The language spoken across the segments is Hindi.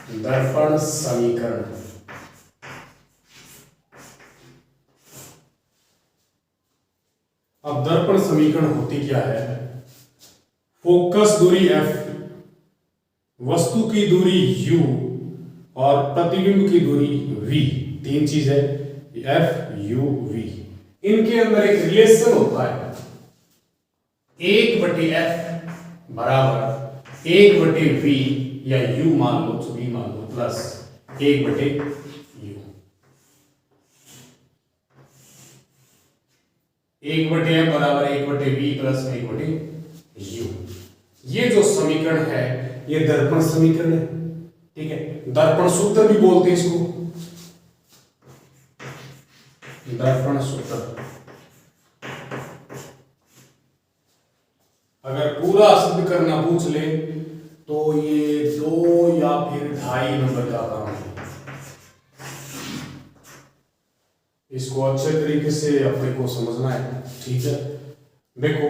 दर्पण समीकरण। अब दर्पण समीकरण होती क्या है? फोकस दूरी f, वस्तु की दूरी u और प्रतिबिंब की दूरी v, तीन चीज है f u v। इनके अंदर एक रिलेशन होता है 1/f बराबर 1/v या u मान लो, v मान लो, प्लस 1/u। 1/f बराबर 1/v प्लस 1/u। ये जो समीकरण है ये दर्पण समीकरण है, ठीक है। दर्पण सूत्र भी बोलते हैं इसको, दर्पण सूत्र। अगर पूरा सिद्ध करना पूछ ले तो ये 2 या फिर 2.5 नंबर का काम है। इसको अच्छे तरीके से अपने को समझना है, ठीक है। देखो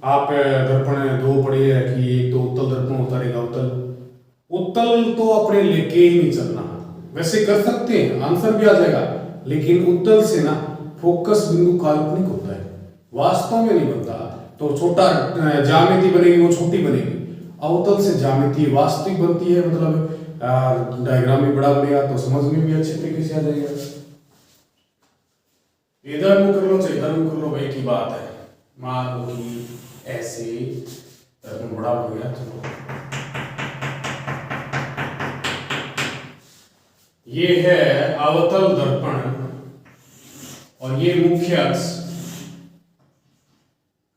आप दर्पण 2 पढ़े हैं कि एक तो उत्तल दर्पण होता रहेगा। उत्तल तो अपने लेके ही नहीं चलना, वैसे कर सकते हैं, आंसर भी आ जाएगा, लेकिन उत्तल से ना फोकस बिंदु काल्पनिक होता है, वास्तव में नहीं बनता। तो छोटा ज्यामिति बनेगी वो छोटी बनेगी, अवतल से ज्यामिति वास्तविक बनती है, मतलब डायग्राम भी बड़ा बनेगा तो समझ में भी अच्छे तरीके से आ जाएगा। इधर मुंह कर लो चाहे इधर मुंह कर लो, भाई की बात है। मान लो कि ऐसे बड़ा हो गया, चलो ये है अवतल दर्पण और ये मुख्य अक्ष,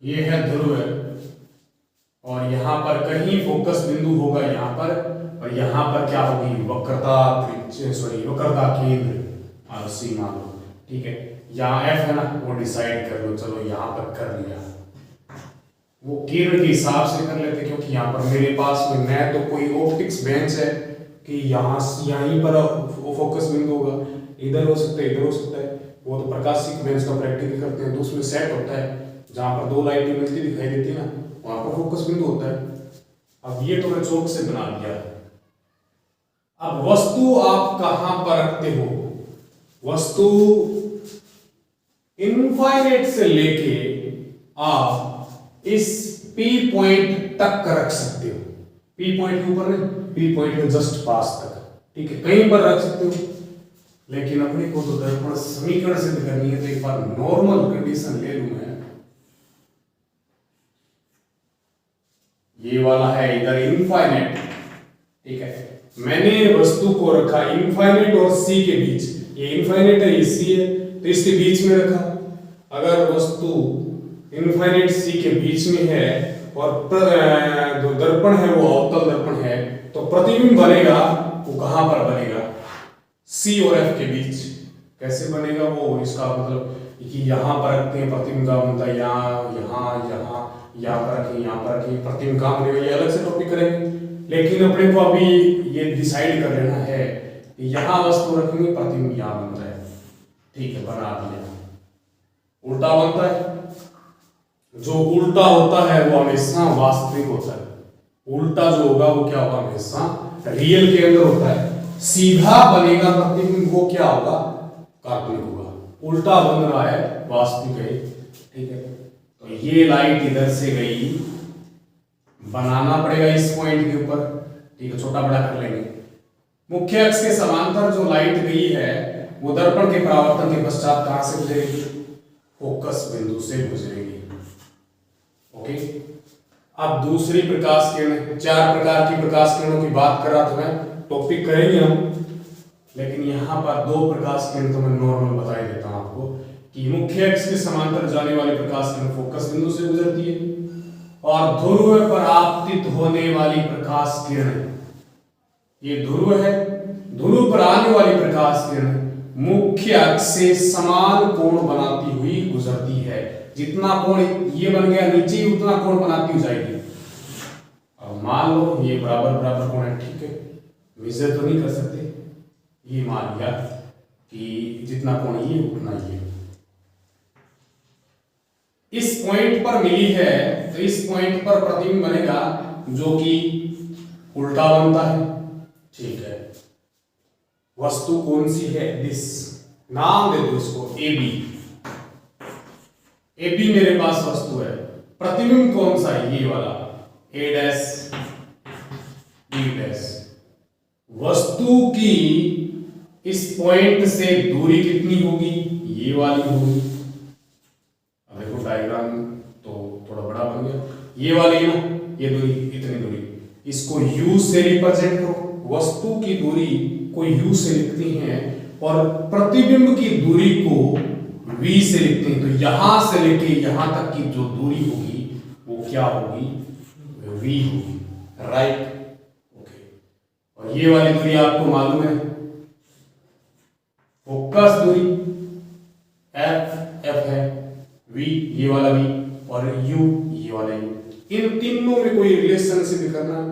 ये है ध्रुव, और यहां पर कहीं फोकस बिंदु होगा यहां पर, और यहां पर क्या होगी? वक्रता वक्रता केंद्र सी मान लो, ठीक है। यहाँ f है ना, वो डिसाइड कर लो, चलो यहाँ पर कर लिया। वो किरण के हिसाब से कर लेते, क्योंकि यहाँ पर मेरे पास में मैं तो कोई ऑप्टिक्स बेंच है कि यहाँ यहीं पर फोकस बिंदु होगा, इधर हो सकता है इधर हो सकता है। वो तो प्रकाशिक बेंच का प्रैक्टिकल करते हैं तो उसमें सेट होता है, जहाँ पर 2 लाइटें मिलती दिखाई देती है ना, वहां पर फोकस बिंदु होता है। अब ये तो मैं चौक से बना दिया। अब वस्तु आप कहां पर रखते हो? वस्तु इनफाइनाइट से लेके आप इस P पॉइंट तक रख सकते हो। P पॉइंट के ऊपर नहीं, P पॉइंट के जस्ट पास तक, ठीक है, कहीं पर रख सकते हो। लेकिन अपने को तो दर्पण समीकरण सिद्ध करनी है, तो एक बार नॉर्मल कंडीशन ले लूं मैं। ये वाला है इधर इनफाइनाइट, ठीक है। मैंने वस्तु को रखा इनफाइनाइट और C के बीच, ये इनफाइनाइट है ये C है, तो इसके बीच में रखा। अगर वस्तु इनफाइनाइट C के बीच में है और जो दर्पण है वो अवतल दर्पण है, तो प्रतिबिंब बनेगा वो कहां पर बनेगा? C और F के बीच। कैसे बनेगा वो? इसका मतलब कि यहाँ पर रखते हैं प्रतिबिंब का बनता है, यहाँ यहाँ यहाँ यहाँ पर रखें, यहाँ पर रखें, प्रतिबिंब कहाँ बनेगा ये अलग से टॉपिक करेंगे। लेकिन अपने को अभी ये डिसाइड कर लेना है कि यहाँ वस्तु रखेंगे, प्रतिबिंब यहाँ बनता है, ठीक है, बना दिया। उल्टा बनता है, जो उल्टा होता है वो हमेशा वास्तविक होता है। उल्टा जो होगा वो क्या होगा? हमेशा रियल के अंदर होता है। सीधा बनेगा प्रतिबिंब, वो क्या होगा? काल्पनिक होगा। उल्टा बन रहा है, वास्तविक है, ठीक है। तो ये लाइट इधर से गई, बनाना पड़ेगा इस पॉइंट के ऊपर, ठीक है, छोटा बड़ा कर लेंगे। मुख्य अक्ष के समांतर जो लाइट गई है वो दर्पण के परावर्तन के पश्चात कहां से गुजरेगी? फोकस बिंदु से गुजरेगी, ओके। अब दूसरी प्रकाश किरण, 4 प्रकार की प्रकाश किरणों की बात कर रहा था मैं, टॉपिक करेंगे हम, लेकिन यहाँ पर 2 प्रकाश किरण तो मैं नॉर्मल बता ही देता हूँ आपको कि मुख्य अक्ष के समांतर जाने वाली प्रकाश किरण फोकस बिंदु से गुजरती है, और ध्रुव पर आपतित होने वाली प्रकाश किरण, ये ध्रुव है, ध्रुव पर आने वाली प्रकाश किरण मुख्य अक्ष से समान कोण बनाती हुई गुजरती है। जितना कोण ये बन गया नीचे, उतना कोण बनाती हुई जाएगी। अब मान लो ये बराबर बराबर कोण है, ठीक है, मेजर तो नहीं कर सकते, ये मान लिया कि जितना कोण ये उतना ये। इस पॉइंट पर मिली है तो इस पॉइंट पर प्रतिबिंब बनेगा जो कि उल्टा बनता है, ठीक है, वस्तु कौन सी है? दिस, नाम दे दो इसको ए बी। ए बी मेरे पास वस्तु है, प्रतिबिंब कौन सा है? ये वाला, ए डैश बी डैश। वस्तु की इस पॉइंट से दूरी कितनी होगी? ये वाली होगी। अब देखो डायग्राम तो थोड़ा बड़ा बन गया, ये वाली है ना, ये दूरी, इतनी दूरी, इसको u से रिप्रेजेंट करो। वस्तु की दूरी को u से लिखते हैं और प्रतिबिंब की दूरी को v से लिखते हैं। तो यहां से लेके यहां तक की जो दूरी होगी वो क्या होगी? v होगी, राइट? ओके, और ये वाली दूरी आपको मालूम है, फोकस दूरी f है, v ये वाला v, और u ये वाला u। इन तीनों में कोई रिलेशनशिप करना है।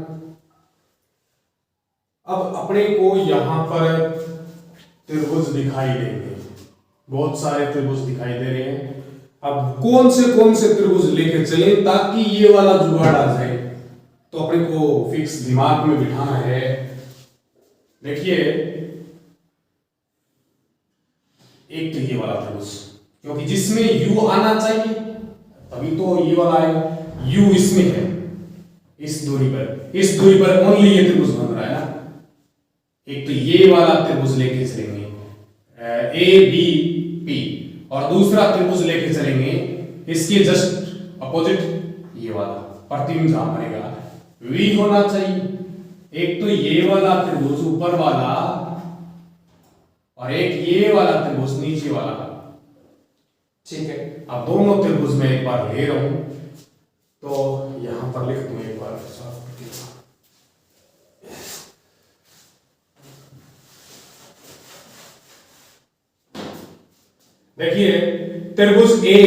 अब अपने को यहां पर त्रिभुज दिखाई देंगे, बहुत सारे त्रिभुज दिखाई दे रहे हैं। अब कौन से त्रिभुज लेके चले ताकि ये वाला जुगाड़ आ जाए, तो अपने को फिक्स दिमाग में बिठाना है। देखिए, एक तो ये वाला त्रिभुज, क्योंकि जिसमें u आना चाहिए तभी तो ये वाला आएगा। u इसमें है, इस दूरी पर ओनली ये त्रिभुज बन रहा है ना। एक तो ये वाला त्रिभुज लेके चलेंगे ए बी पी, और दूसरा त्रिभुज लेके चलेंगे इसके जस्ट अपोजिट, ये वाला प्रतिबिंब जहां बनेगा v होना चाहिए। एक तो ये वाला त्रिभुज ऊपर वाला और एक ये वाला त्रिभुज नीचे वाला, ठीक है। अब दोनों त्रिभुज में एक बार ले रहा हूं, तो यहां पर लिख दूं एक बार साफ करके। देखिए, त्रिभुज ए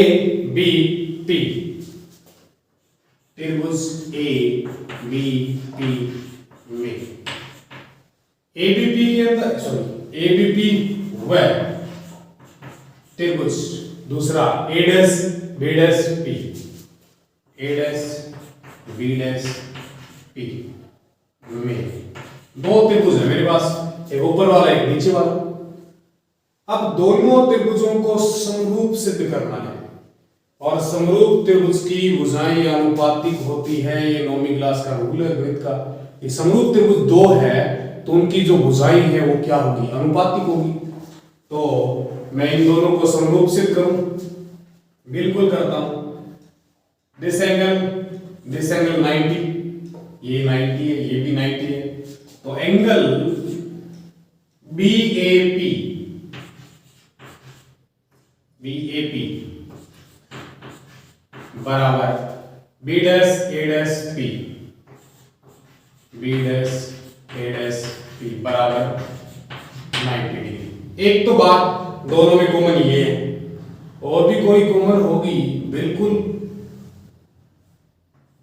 बी पी, त्रिभुज ए बी पी में एबीपी के अंदर, सॉरी एबीपी वह त्रिभुज, दूसरा ए डैश बी डैश पी, ए डैश बी डैश पी में दो त्रिभुज है मेरे पास, एक ऊपर वाला एक नीचे वाला। अब दोनों त्रिभुजों को समरूप सिद्ध करना है, और समरूप त्रिभुज की भुजाएं आनुपातिक होती है। ये नौवीं क्लास का रूल है गणित का। ये समरूप त्रिभुज दो है तो उनकी जो भुजाएं है वो क्या होगी? अनुपातिक होगी। तो मैं इन दोनों को समरूप सिद्ध करूं, बिल्कुल करता हूं। दिस एंगल 90, ये 90 है, ये भी 90 है, तो एंगल BAP बराबर B dash A dash P, B dash A dash P बराबर 90 डिग्री। एक तो बात दोनों में कॉमन ये है, और भी कोई कॉमन होगी बिल्कुल।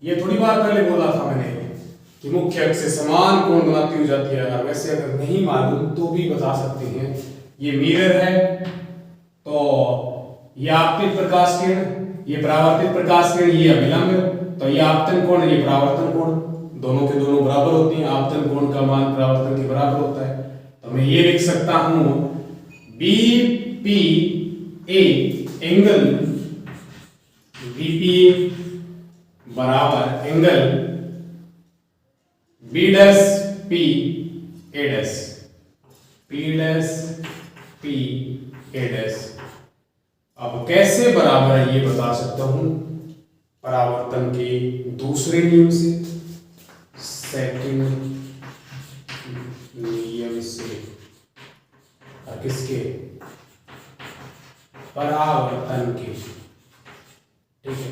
ये थोड़ी बार पहले बोला था मैंने कि मुख्य अक्ष से समान कोण बनाती हो जाती है। अगर वैसे अगर नहीं मालूम तो भी बता सकते हैं। ये मिरर है, तो ये आपतित प्रकाश किरण, ये परावर्तित प्रकाश किरण, ये अभिलंब, तो ये आपतन कोण, ये परावर्तन कोण, दोनों के दोनों बराबर होते हैं। आपतन कोण का मान परावर्तन के बराबर होता है। तो मैं ये लिख सकता हूं BPA एंगल BPA बराबर angle B dash P A dash, P dash P A dash. अब कैसे बराबर है ये बता सकता हूं, परावर्तन के दूसरे नियम से, सेकंड नियम से। और किसके? परावर्तन के, ठीक है।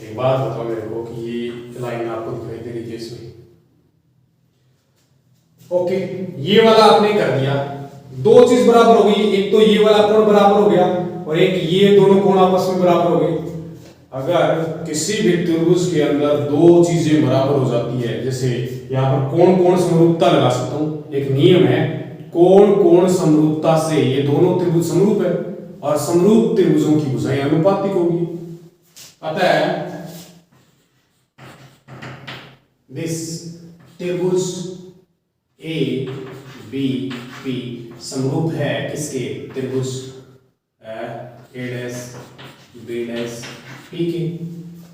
एक बात बताओ मेरे को कि ये लाइन आपको दिखाई दे रही है इसमें, ओके। ये वाला आपने कर दिया, दो चीज बराबर हो गई। एक तो ये वाला कोण बराबर हो गया, और एक ये दोनों कोण आपस में बराबर हो गए। अगर किसी भी त्रिभुज के अंदर दो चीजें बराबर हो जाती है, जैसे यहाँ पर कोण कोण समरूपता लगा सकता हूँ। एक नियम है कोण कोण समरूपता से ये दोनों त्रिभुज समरूप है, और समरूप त्रिभुजों की भुजाएं अनुपातिक होगी। अतः दिस त्रिभुज ए बी पी समरूप है किसके? त्रिभुज A dash B dash P के।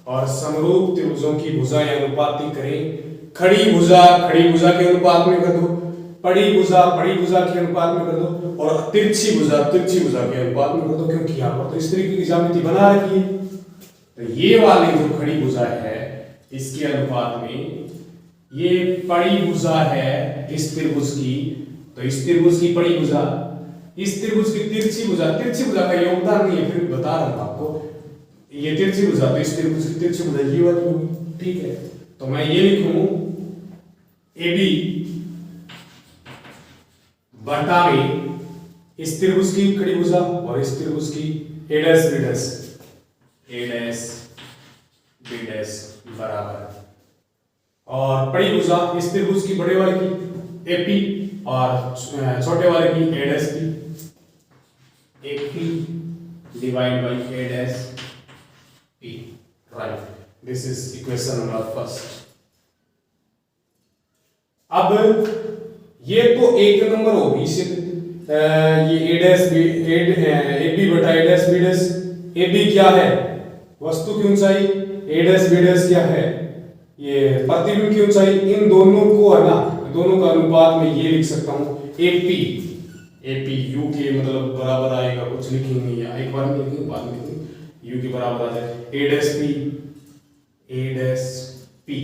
और समरूप त्रिभुजों की भुजाएं अनुपाती करें। खड़ी भुजा के अनुपात में कर दो, पड़ी भुजा के अनुपात में कर दो, और तिरछी भुजा के अनुपात में कर दो, क्योंकि यहाँ पर तो इस तरीके की ज्यामिति बना रखी है। तो ये वाली जो खड़ी भुजा है इसके अनुपात में ये पड़ी भुजा है इस त्रिभुज की, तो इस त्रिभुज की पड़ी भुजा, इस त्रिभुज की तिरछी भुजा का योगदान नहीं है, फिर बता रहा हूं आपको। ये तिरछी भुजा तो इस त्रिभुज की तिरछी भुजा ये वाली होगी, ठीक है। तो मैं ये लिखूं ए बी बटा में इस त्रिभुज की खड़ी भुजा और इस त्रिभुज की ए डैश बी डैश बराबर, और बड़ी भुजा इस त्रिभुज की बड़े वाले की ए पी और छोटे वाले की a dash p, a p divide by a dash p, right. This is equation number first. अब ये तो एक नंबर होगी, ये a dash b a b बटा a dash B dash. A b क्या है? वस्तु की ऊंचाई। ए डैश बी डैश क्या है? ये प्रतिबिंब की ऊंचाई। इन दोनों को है ना, दोनों का अनुपात में ये लिख सकता हूं ए पी यू के मतलब बराबर आएगा, कुछ लिखेंगे या एक बार में लिखेंगे बाद में लिखेंगे, यू के बराबर आ जाए ए डैश पी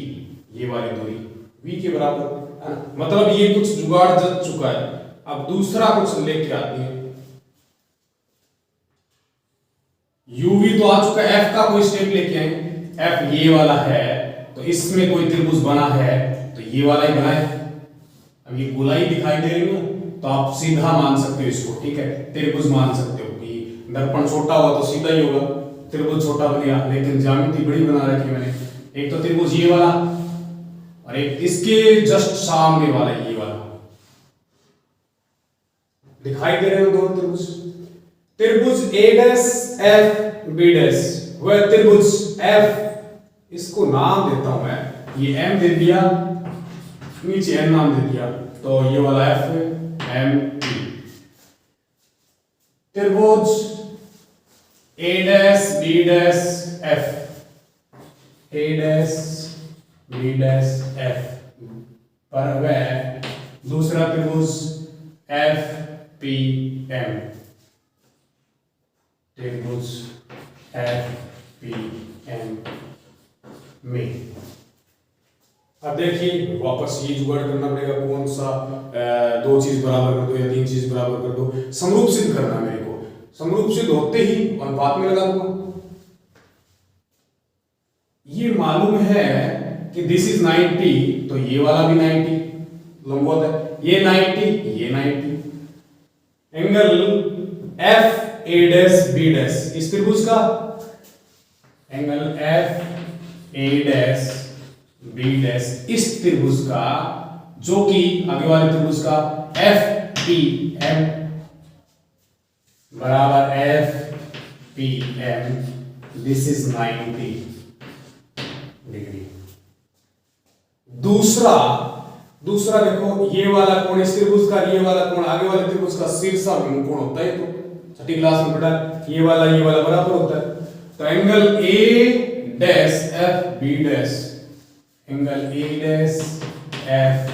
ये वाली दूरी v के बराबर है ना। मतलब ये कुछ जुगाड़ जच चुका है। अब दूसरा कुछ लेके आते हैं। uv तो आ चुका है, f का कोई स्टेप लेके आए। f ये वाला है, तो इसमें कोई त्रिभुज बना है तो ये वाला ही बना है। अब ये गोलाई दिखाई दे रही है तो आप सीधा मान सकते हो इसको, ठीक है, त्रिभुज मान सकते हो कि दर्पण छोटा हुआ तो सीधा ही होगा, त्रिभुज छोटा बन गया, लेकिन ज्यामिति बड़ी बना रखी मैंने। एक तो त्रिभुज ये वाला और एक इसके जस्ट सामने वाला ये वाला दिखाई दे रहे हैं दोनों त्रिभुज। त्रिभुज A dash f b dash, वह त्रिभुज एफ, इसको नाम देता हूं मैं, ये एम दे दिया, नीचे एन नाम दे दिया, तो ये वाला एफ एम टी। त्रिभुज A dash B dash F, A dash B dash F पर वह दूसरा त्रिभुज एफ पी एम, त्रिभुज एफ पी एम में। अब देखिए वापस ये जुगाड़ करना पड़ेगा, कौन सा दो चीज बराबर कर दो या तीन चीज बराबर कर दो। समरूप सिद्ध करना है मेरे को, समरूप सिद्ध होते ही अनुपात में लगा दूंगा। ये मालूम है कि दिस इज 90, तो ये वाला भी 90 लंबवत है, ये 90 ये 90। Angle F A dash B dash इस त्रिभुज का, angle F A dash B dash इस त्रिभुज का, जो कि आगे वाले त्रिभुज का एफ पी एम बराबर F P M, this is 90 degree. दूसरा देखो, ये वाला कोण इस त्रिभुज का, ये वाला कोण आगे वाले त्रिभुज का शीर्षाभिमुख कोण होता है, तो छठी क्लास में पढ़ा, ये वाला बराबर होता है। तो angle a dash f b dash, angle a dash f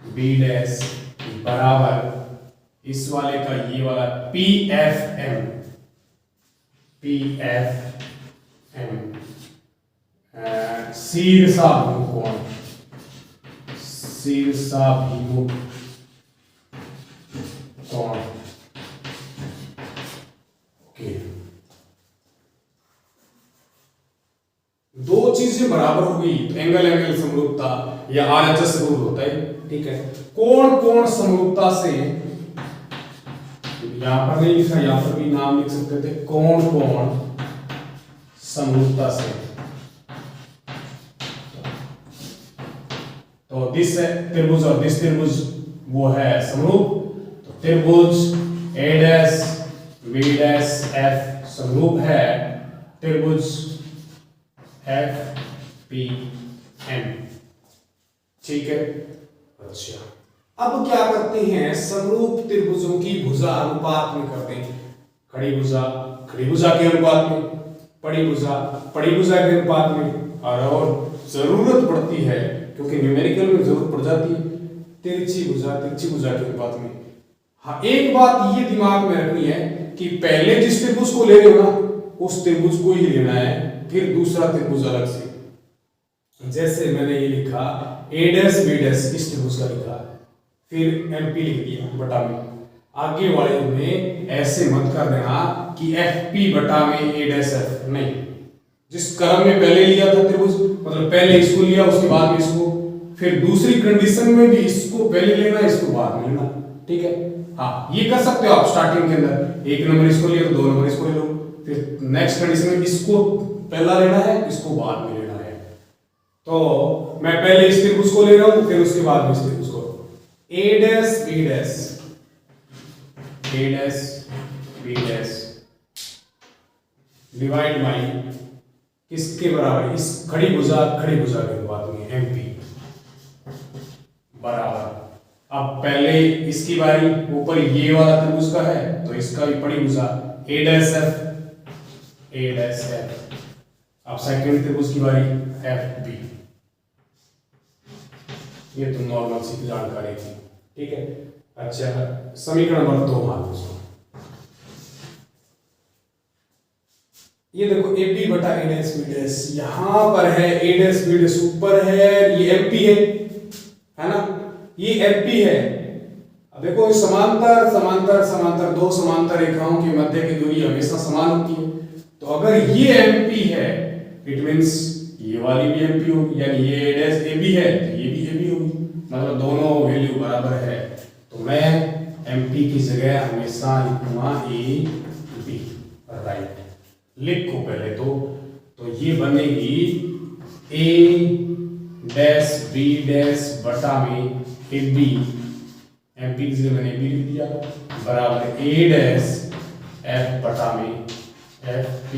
b dash बराबर इस वाले का ये वाला p f m, p f m शीर्षाभिमुख कोण, शीर्षाभिमुख कोण। ओके, दो चीजें बराबर हो गई तो एंगल समरूपता या आरएचएस रूल होता है, ठीक है। कोण समरूपता से, यहां पर नहीं लिखा, यहां पर भी नाम लिख सकते थे, कोण समरूपता से। तो दिस त्रिभुज और दिस त्रिभुज वो है समरूप, तो त्रिभुज A dash B dash F समरूप है त्रिभुज एफ पी एम, ठीक है। अच्छा, अब क्या करते हैं, समरूप त्रिभुजों की भुजा अनुपात में करते हैं। खड़ी भुजा के अनुपात में, पड़ी भुजा के अनुपात में, और जरूरत पड़ती है क्योंकि न्यूमेरिकल में जरूरत पड़ जाती है तिरछी भुजा के अनुपात में। हाँ, एक बात ये दिमाग में रखनी है कि पहले जिस त्रिभुज को ले रहे हो ना उस त्रिभुज को ही लेना है, फिर दूसरा त्रिभुज अलग से। जैसे मैंने ये लिखा a डैश b डैश, इस त्रिभुज का लिखा, फिर MP लिख दिया बटा में। आगे वाले में ऐसे मत कर देना कि FP बटा में a डैश f, नहीं। जिस क्रम में पहले लिया था त्रिभुज, मतलब पहले इसको लिया उसके बाद में इसको, फिर दूसरी कंडीशन में भी इसको पहले लेना इसको बाद में लेना, ठीक है। हाँ, ये कर सकते हो आप स्टार्टिंग के अंदर, एक नंबर इसको लिया तो 2 नंबर इसको ले लो, फिर नेक्स्ट कंडीशन में इसको पहला लेना है इसको बाद में लेना है। तो मैं पहले इस त्रिभुज को ले रहा हूं, फिर उसके बाद में इस त्रिभुज को, a dash b dash, a dash b dash divide by किसके बराबर, इस खड़ी भुजा के अनुपात में MP बराबर। अब पहले इसकी बारी, ऊपर ये वाला त्रिभुज का है तो इसका भी पड़ी भुजा a डैश f। अब सेकंड त्रिभुज की बारी FB। ये तो नॉर्मल सी जानकारी थी, ठीक है। अच्छा, समीकरण नंबर 2 मान लो इसको। ये देखो AB बटा a डैश b डैश, यहां पर है a डैश b डैश ऊपर है, ये MP है ना, ये MP है। अब देखो समांतर दो समांतर रेखाओं के मध्य की दूरी हमेशा समान होती है। तो अगर ये MP है इट मींस ये वाली भी MP होगी, यानी ये a डैश AB है तो ये भी AB होगी, मतलब दोनों वैल्यू बराबर है। तो मैं MP की जगह हमेशा लिखूंगा AB, राइट। लिखो पहले तो ये बनेगी a डैश b डैश बटा में AB, MP की जगह मैंने AB लिख दिया, बराबर a डैश f बटा में FP।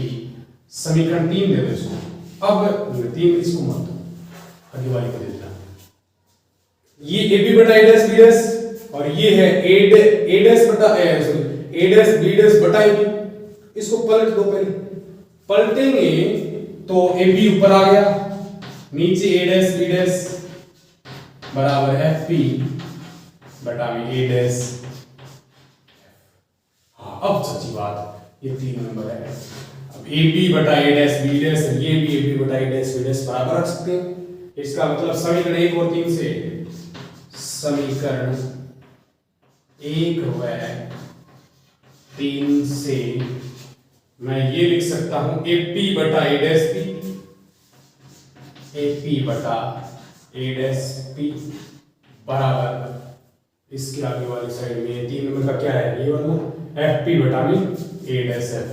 समीकरण 3 दे दो इसको। अब 3 इसको मत दो, आगे वाली को दे देना। ये AB बटा a डैश b डैश और ये है a डैश बटा a डैश b डैश बटा AB। इसको पलट दो, पहले पलटेंगे तो AB ऊपर आ गया, नीचे a डैश b डैश बराबर FP बटा में a डैश। हाँ, अब सच्ची बात, ये 3 नंबर है। अब AB बटा a डैश b डैश, ये भी AB बटा a डैश b डैश बराबर रख सकते हैं। इसका मतलब समीकरण 1 और 3 से, समीकरण 1 व 3 से मैं ये लिख सकता हूं AP बटा a डैश p, AP बटा a डैश p बराबर इसके आगे वाली साइड में 3 नंबर का क्या है, ये वाला FP बटा में a डैश f,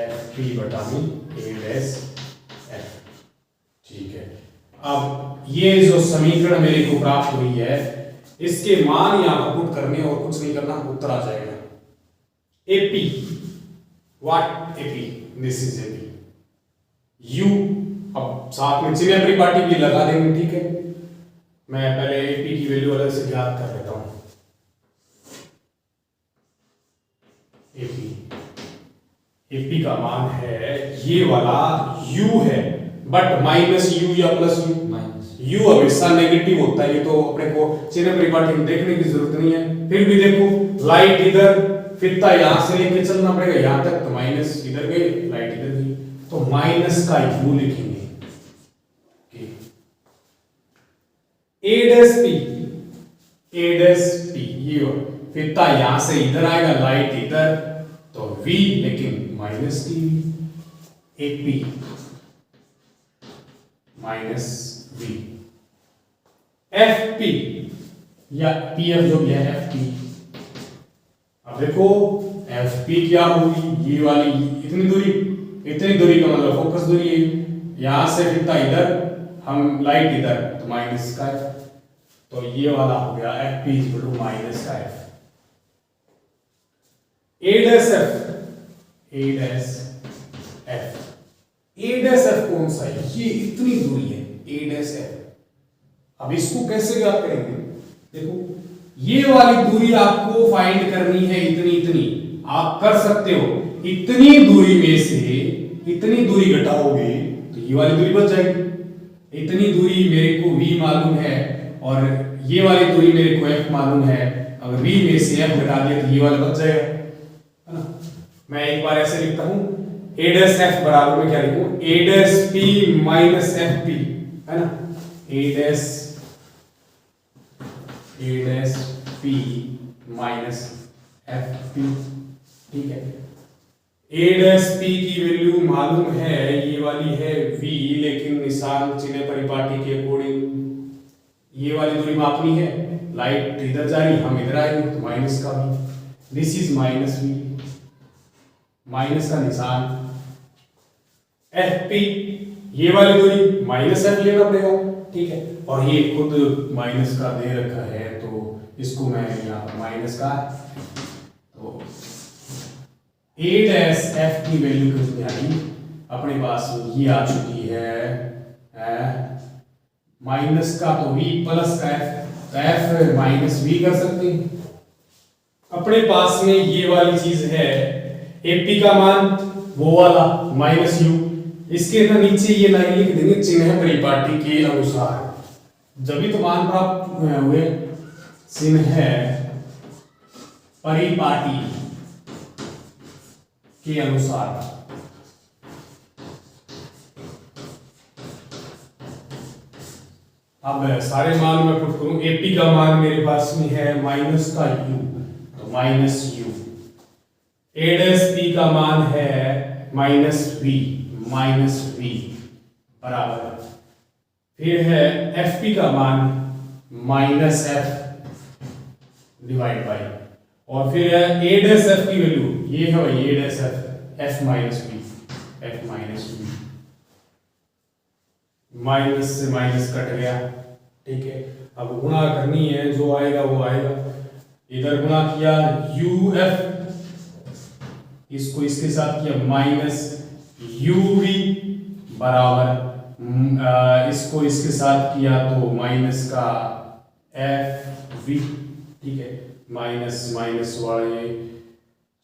FP बटा में a डैश f, ठीक है। अब ये जो समीकरण मेरे को प्राप्त हुई है इसके मान यहां पर पुट करने और कुछ नहीं करना, उत्तर आ जाएगा। AP, what AP, this is AP। U, अब साथ में चिन्ह परिपाटी भी लगा देंगे, ठीक है। मैं पहले AP की वैल्यू अलग से ज्ञात कर लेता हूं। AP का मान है ये वाला U है, बट माइनस U या प्लस U, U हमेशा नेगेटिव होता है, ये तो अपने को चिन्ह परिपाटी में देखने की जरूरत नहीं है। फिर भी देखो, लाइट इधर, फिरता यहां से लेके चलना पड़ेगा यहां तक, तो माइनस इधर गई, लाइट इधर गई, तो माइनस का U लिखेंगे। A डैश P, ये फिरता यहां से इधर आएगा, लाइट इधर, तो V, लेकिन minus TV, AP minus V। FP या PF जो भी है FP, अब देखो FP क्या होगी, ये वाली इतनी दूरी का मतलब फोकस दूरी है, यहां से फिरता इधर, हम लाइट इधर, तो माइनस का F, तो ये वाला हो गया FP इक्वल टू माइनस का F। A डैश F कौन सा है, ये इतनी दूरी है A डैश F। अब इसको कैसे ज्ञात करेंगे, देखो ये वाली दूरी आपको फाइंड करनी है, इतनी इतनी आप कर सकते हो। इतनी दूरी में से इतनी दूरी घटाओगे तो ये वाली दूरी बच जाएगी। इतनी दूरी मेरे को v मालूम है और ये वाली दूरी मेरे को f मालूम है। अगर v में से f घटा दिया तो ये वाला बच जाएगा, है ना। मैं एक बार ऐसे लिखता हूं, a डैश f बराबर में क्या लिखूं, a dash p minus f p, है ना। a dash p minus f p, ठीक है। a डैश p की वैल्यू मालूम है, ये वाली है v, लेकिन निशान चिन्ह परिपाटी के अकॉर्डिंग ये वाली दूरी मापनी है। लाइट इधर जा रही, हम इधर आएंगे तो माइनस का v, this is minus v, minus का निशान fp, ये वाली दूरी माइनस f लेना पड़ेगा, ठीक है। और ये खुद माइनस का दे रखा है तो इसको मैं यहाँ पर माइनस का, तो a डैश f की वैल्यू कितनी आई अपने पास, ये आ चुकी है माइनस का तो v प्लस का f, तो f माइनस v कर सकते हैं। अपने पास में ये वाली चीज है, ap का मान वो वाला माइनस u, इसके ना नीचे ये लाइन लिख देंगे चिन्ह परिपाटी के अनुसार, जब भी तो मान प्राप्त हुए चिन्ह परिपाटी के अनुसार। अब सारे मान मैं पुट करूं, AP का मान मेरे पास में है माइनस का u, तो minus u, a dash p का मान है माइनस v बराबर, फिर है fp का मान माइनस f डिवाइड बाई, और फिर है a डैश f की वैल्यू, ये है भाई a dash f minus v, minus से माइनस कट गया, ठीक है। अब गुणा करनी है, जो आएगा वो आएगा। इधर गुणा किया uf, इसको इसके साथ किया माइनस uv बराबर, इसको इसके साथ किया तो माइनस का fv, ठीक है। माइनस माइनस वाले,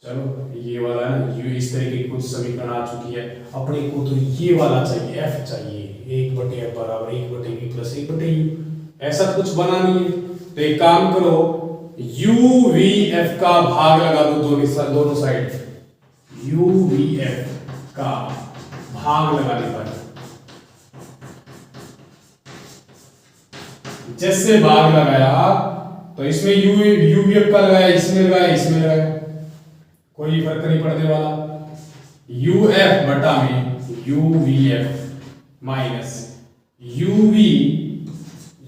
चलो ये वाला ना, ये इस तरह की कुछ समीकरण आ चुकी है। अपने को तो ये वाला चाहिए, f चाहिए, 1/f बराबर 1/v प्लस 1/u, ऐसा कुछ बना नहीं है। तो एक काम करो, u v f का भाग लगा दो दोनों साइड, u v f का भाग लगाने पर, जैसे भाग लगाया तो इसमें u v f का लगाया, इसमें लगाया, इसमें लगाया, कोई फर्क नहीं पड़ने वाला। uf बटा में uvf माइनस uv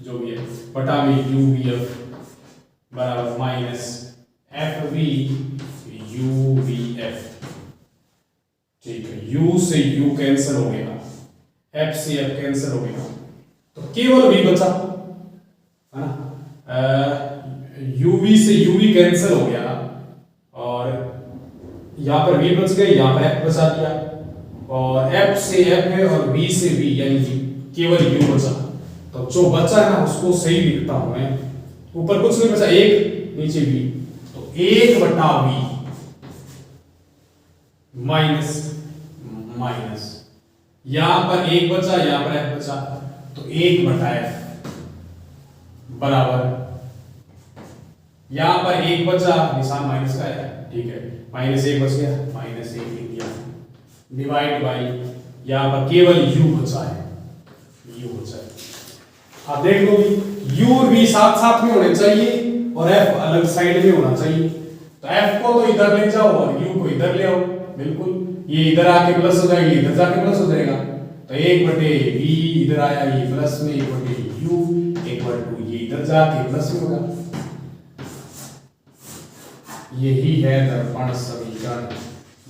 जो भी है बटा में uvf बराबर माइनस fv uvf, ठीक है। u से u कैंसिल हो गया, f से f कैंसिल हो गया, तो केवल v बचा, है ना। uv से uv कैंसिल हो गया और यहाँ पर v बच गए, यहाँ पर f बचा दिया, और f से f है और v से v, यानी केवल u बचा। तो जो बचा है ना उसको सही लिखता हूं मैं, ऊपर कुछ नहीं बचा, 1 नीचे v, तो 1/v माइनस माइनस, यहां पर 1 बचा, यहां पर f बचा, तो 1/f बराबर, यहां पर 1 बचा, निशान माइनस का है, ठीक है, -1 बच गया, -1 लिख दिया, डिवाइड बाई, यहां पर केवल u बचा है, u बचा है। अब देख लो u और v साथ साथ में होने चाहिए और f अलग साइड में होना चाहिए, तो f को तो इधर ले जाओ और u को इधर ले आओ, बिल्कुल ये इधर आके प्लस हो जाएगी, इधर जाके प्लस हो जाएगा, तो 1/v इधर आया, ये प्लस में, 1/u, 1/2 ये इधर जाके प्लस में होगा। यही है दर्पण समीकरण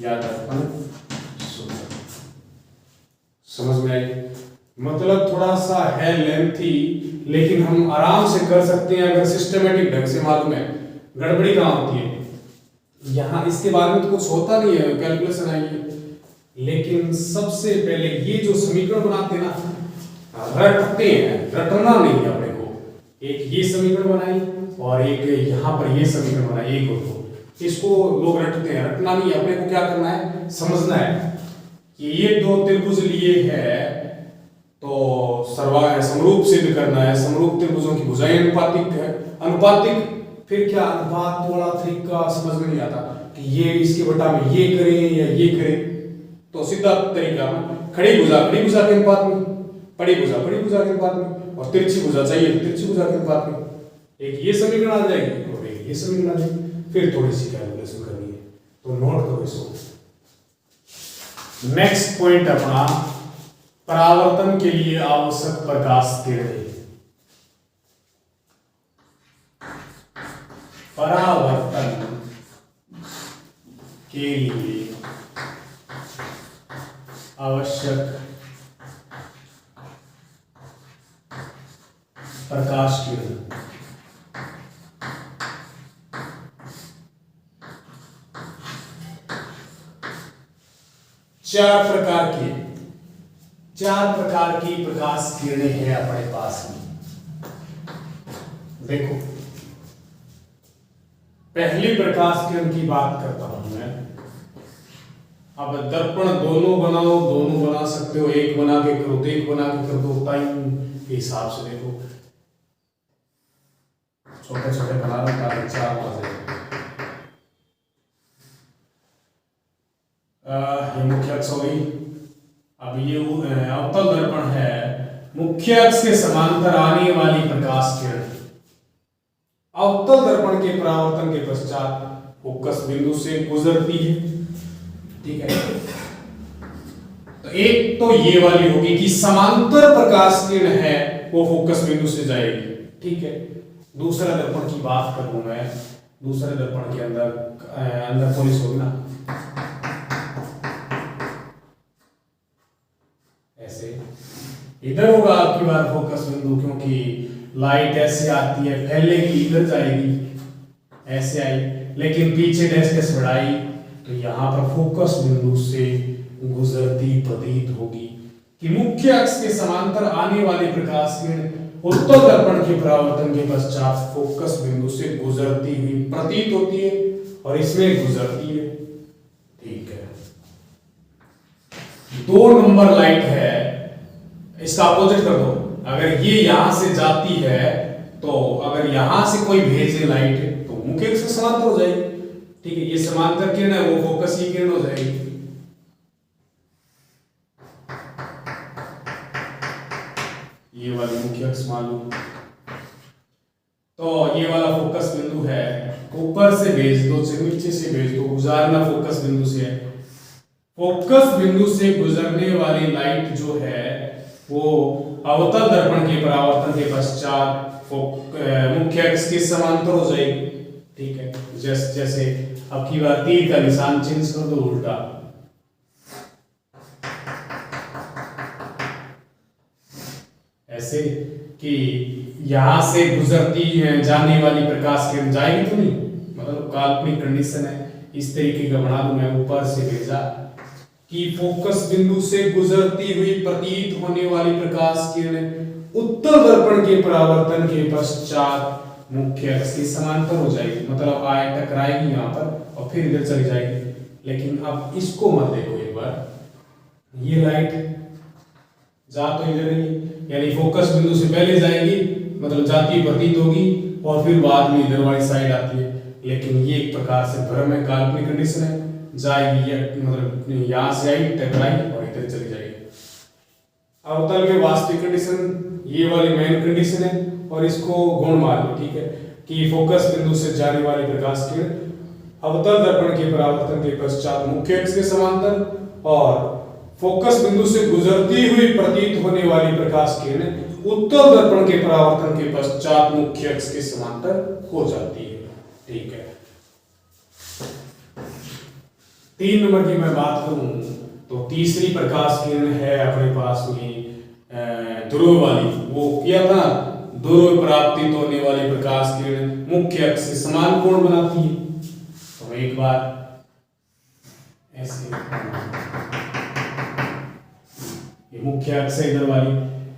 या दर्पण सूत्र। समझ में आई? मतलब थोड़ा सा है लेंथी, लेकिन हम आराम से कर सकते हैं अगर सिस्टमेटिक ढंग से मालूम है। गड़बड़ी कहाँ होती है यहाँ, इसके बारे में तो कुछ होता नहीं है, कैलकुलेशन आई है, लेकिन सबसे पहले ये जो समीकरण बनाते हैं ना, रटते हैं, रटना नहीं है अपने को, एक ये समीकरण बनाई और एक यहाँ पर ये समीकरण बनाई, एक और दो। इसको लोग रटते हैं, रटना नहीं, अपने को क्या करना है, समझना है कि ये दो त्रिभुज लिए है तो समरूप सिद्ध करना है। समरूप त्रिभुजों की भुजाएं अनुपातिक है, अनुपातिक फिर क्या, अनुपात वाला तरीका समझ में नहीं आता कि ये इसके बटा में ये करें या ये करें, तो सीधा तरीका खड़ी भुजा के अनुपात में, बड़ी भुजा के अनुपात में, और तिरछी भुजा चाहिए तो तिरछी भुजा के अनुपात में। एक ये समीकरण आ जाएगी और एक ये समीकरण आ जाएगी, फिर थोड़ी सी कैलकुलेशन करनी है, तो नोट करो इसको। नेक्स्ट पॉइंट अपना परावर्तन के लिए आवश्यक प्रकाश किरणें। परावर्तन के लिए आवश्यक प्रकाश किरण। चार प्रकार की प्रकाश किरणें हैं अपने पास में। देखो, पहली प्रकाश किरण की बात करता हूं मैं। अब दर्पण दोनों बना सकते हो, एक बना के करो तो एक बना के कर दो, टाइम के हिसाब से देखो, छोटे छोटे बना लो ताकि चार आ जाए। ये मुख्य अक्ष हो गई। अब ये अवतल दर्पण है, मुख्य अक्ष के समांतर आने वाली प्रकाश किरण अवतल दर्पण के परावर्तन के पश्चात फोकस बिंदु से गुजरती है। ठीक है, तो एक तो ये वाली होगी कि समांतर प्रकाश किरण है वो फोकस बिंदु से जाएगी। ठीक है, दूसरा दर्पण की बात करूं मैं, दूसरे दर्पण के अंदर पुलिस होगी ना, ऐसे इधर होगा आपकी बार फोकस बिंदु, क्योंकि लाइट ऐसे आती है, फैलेगी, इधर जाएगी, ऐसे आई, लेकिन पीछे डैश बढ़ाई तो यहाँ पर फोकस बिंदु से गुजरती प्रतीत होगी कि मुख्य अक्ष के समांतर आने वाली प्रकाश किरण उत्तल दर्पण के परावर्तन के पश्चात फोकस बिंदु से गुजरती हुई प्रतीत होती है और इसमें गुजरती है। ठीक है, 2 नंबर लाइट है, इसका अपोजिट कर दो। अगर ये यहां से जाती है तो अगर यहां से कोई भेजे लाइट तो मुख्य अक्ष से समांतर हो जाएगी। ठीक है, ये समांतर किरण है, वो फोकस की किरण हो जाएगी। ये वाली मुख्य अक्ष मान लो, तो ये वाला फोकस बिंदु है, ऊपर से भेज दो चाहे नीचे से भेज दो, गुजारना फोकस बिंदु से है। फोकस बिंदु से गुजरने वाली लाइट जो है वो अवतल दर्पण के परावर्तन के पश्चात मुख्य अक्ष के समांतर हो जाएगी। ठीक है, जैसे अब की बार तीर का निशान चेंज कर दो उल्टा, ऐसे कि यहां से गुजरती है जाने वाली प्रकाश किरण जाएगी तो नहीं, मतलब काल्पनिक कंडीशन है, इस तरीके का बना दूं मैं, ऊपर से भेजा कि फोकस बिंदु से गुजरती हुई प्रतीत होने वाली प्रकाश किरण उत्तल दर्पण के परावर्तन के पश्चात मुख्य अक्ष के समांतर हो जाएगी, मतलब आए टकराएगी यहाँ पर और फिर इधर चली जाएगी। लेकिन अब इसको मत देखो एक बार, ये लाइट जा तो इधर ही, यानी फोकस बिंदु से पहले जाएगी, मतलब जाती प्रतीत होगी और फिर बाद में इधर वाली साइड आती है। लेकिन ये एक प्रकार से भ्रम है, काल्पनिक कंडीशन है, जाएगी या मतलब यहाँ से आई टकराई और इधर चली जाएगी। अवतल के वास्तविक कंडीशन ये वाली मेन कंडीशन है और इसको गुण मान लो। ठीक है, कि फोकस बिंदु से जाने वाली प्रकाश किरण अवतल दर्पण के परावर्तन के पश्चात मुख्य अक्ष के समांतर और फोकस बिंदु से गुजरती हुई प्रतीत होने वाली प्रकाश किरण उत्तल दर्पण के परावर्तन के पश्चात मुख्य अक्ष के समांतर हो जाती है। ठीक है, 3 नंबर की मैं बात करूं तो तीसरी प्रकाश किरण है अपने पास में ध्रुव वाली, वो किया था ध्रुव प्राप्ति होने वाली प्रकाश किरण मुख्य अक्ष से समान कोण बनाती है। तो एक बार ऐसे ये मुख्य अक्ष है इधर वाली,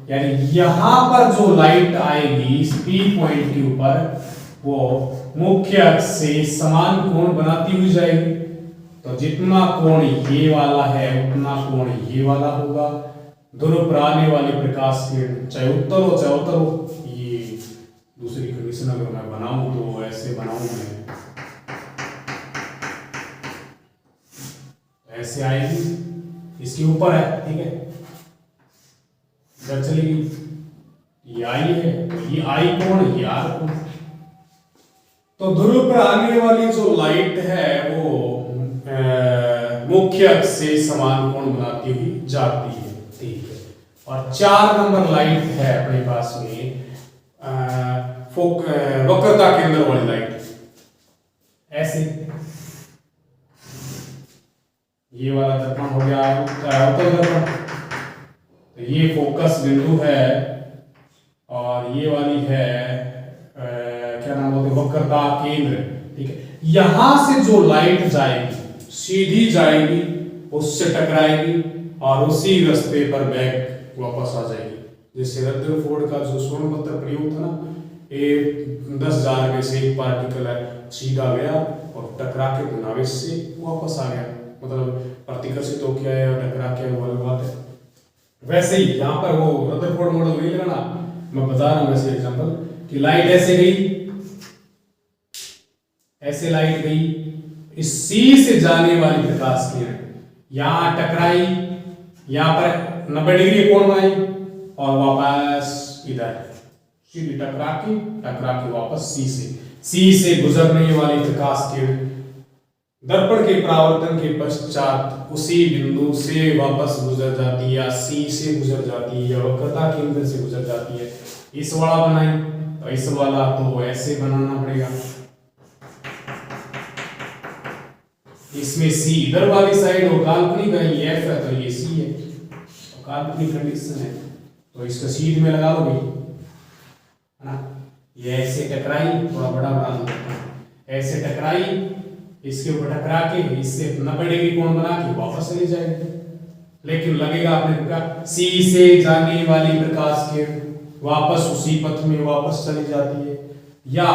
यानी यहां पर जो लाइट आएगी इस P पॉइंट के ऊपर वो मुख्य अक्ष से समान कोण बनाती हुई जाएगी। तो जितना कोण ये वाला है उतना कोण ये वाला होगा। ध्रुव पर आने वाले प्रकाश किरण चाहे उत्तर हो चाहे उत्तर हो, ये दूसरी कंडीशन अगर मैं बनाऊं तो ऐसे बनाऊं मैं, ऐसे आएगी इसके ऊपर है, ठीक है, इधर चलेगी, ये आई है तो ये आई कोण ये आर कोण। तो ध्रुव पर आने वाली जो लाइट है वो मुख्य अक्ष से समान कोण बनाती हुई जाती है, ठीक है। और 4 नंबर लाइट है अपने पास में वक्रता केंद्र वाली लाइट, ऐसे ये वाला दर्पण हो गया उत्तर दर्पण, तो ये फोकस बिंदु है और ये वाली है क्या नाम बोलते हैं वक्रता केंद्र, ठीक है। यहां से जो लाइट जाएगी सीधी जाएगी, उससे टकराएगी और उसी रास्ते पर बैक वापस आ जाएगी। जैसे रदरफोर्ड का जो स्वर्ण पत्र प्रयोग था ना, ये 10,000 में से एक पार्टिकल है सीधा गया और टकरा के धनावेश से वापस आ गया, मतलब प्रतिकर्षित हो गया है और टकरा के वो अलग बात है। वैसे ही यहाँ पर वो रदरफोर्ड मॉडल नहीं लगा ना, मैं बता रहा हूँ वैसे एग्जांपल कि लाइट ऐसे गई, ऐसे लाइट गई, इस C से जाने वाली प्रकाश किरण यहाँ टकराई, यहाँ पर 90 डिग्री कोण बनाई और वापस इधर सीधी टकरा के वापस C से गुजरने वाली प्रकाश किरण दर्पण के परावर्तन के पश्चात उसी बिंदु से वापस गुजर जाती है या C से गुजर जाती है या वक्रता केंद्र से गुजर जाती है। इस वाला बनाई तो इस वाला तो ऐसे बनाना पड़ेगा, इसमें C इधर वाली साइड और काल्पनिक है ये F है तो ये C है, तो काल्पनिक कंडीशन है तो इसको सीध में लगा लो भाई, है ना। ये ऐसे टकराई, थोड़ा बड़ा बना दो, ऐसे टकराई, इसके ऊपर टकरा के इससे 90 डिग्री कोण बना के वापस चली जाएगी, लेकिन लगेगा अपने को क्या C से जाने वाली प्रकाश किरण वापस उसी पथ में वापस चली जाती है या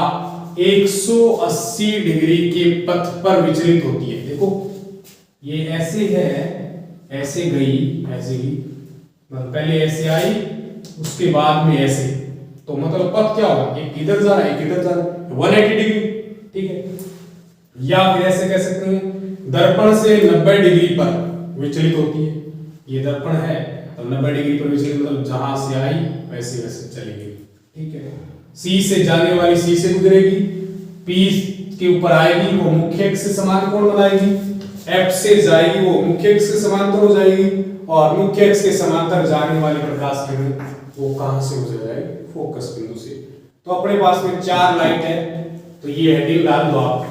180 डिग्री के पथ पर विचलित होती है। देखो ये ऐसे है, ऐसे गई, ऐसे गई, मतलब पहले ऐसे आई उसके बाद में ऐसे, तो मतलब पथ क्या होगा, एक इधर जा रहा है एक इधर जा रहा है, 180 डिग्री, ठीक है। या फिर ऐसे कह सकते हैं दर्पण से 90 डिग्री पर विचलित होती है, ये दर्पण है तो 90 डिग्री पर विचलित मतलब जहां से आई वैसे वैसे चली गई, ठीक है। C से जाने वाली C से गुजरेगी, P के ऊपर आएगी वो मुख्य अक्ष से समान कोण बनाएगी, F से जाएगी वो मुख्य अक्ष से समांतर हो जाएगी और मुख्य अक्ष के समांतर जाने वाली प्रकाश किरण वो कहां से गुजर जाएगी, फोकस बिंदु से। तो अपने पास में 4 लाइट है, तो ये हेडिंग डाल दो आप,